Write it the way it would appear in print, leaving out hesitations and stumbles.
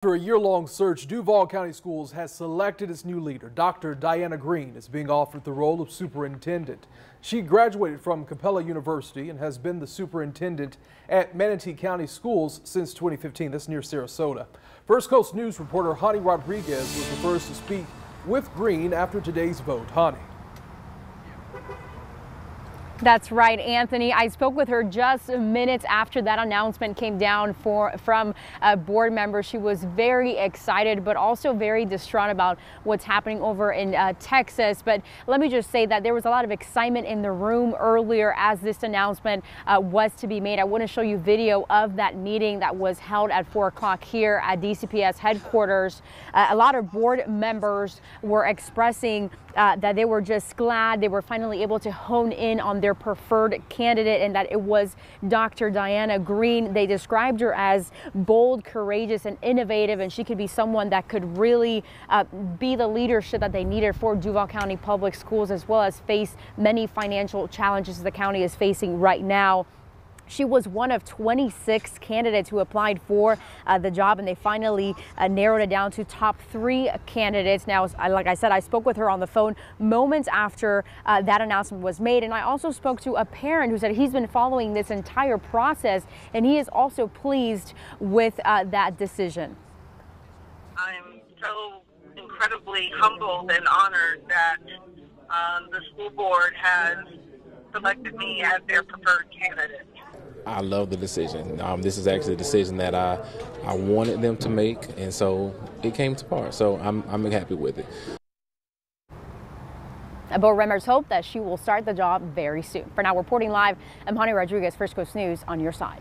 After a year-long search, Duval County Schools has selected its new leader. Dr. Diana Greene is being offered the role of superintendent. She graduated from Capella University and has been the superintendent at Manatee County Schools since 2015. That's near Sarasota. First Coast News reporter Hani Rodriguez was the first to speak with Greene after today's vote. Hani. That's right, Anthony. I spoke with her just minutes after that announcement came down from a board member. She was very excited, but also very distraught about what's happening over in Texas. But let me just say that there was a lot of excitement in the room earlier as this announcement was to be made. I want to show you video of that meeting that was held at 4 o'clock here at DCPS headquarters. A lot of board members were expressing that they were just glad they were finally able to hone in on their preferred candidate and that it was Dr. Diana Greene. They described her as bold, courageous, and innovative, and she could be someone that could really be the leadership that they needed for Duval County Public Schools, as well as face many financial challenges the county is facing right now. She was one of 26 candidates who applied for the job, and they finally narrowed it down to top 3 candidates. Now, like I said, I spoke with her on the phone moments after that announcement was made, and I also spoke to a parent who said he's been following this entire process, and he is also pleased with that decision. I'm so incredibly humbled and honored that the school board has selected me as their preferred candidate. I love the decision. This is actually a decision that I wanted them to make, and so it came to pass. So I'm happy with it. Board members hope that she will start the job very soon. For now, reporting live, I'm Hani Rodriguez, First Coast News, on your side.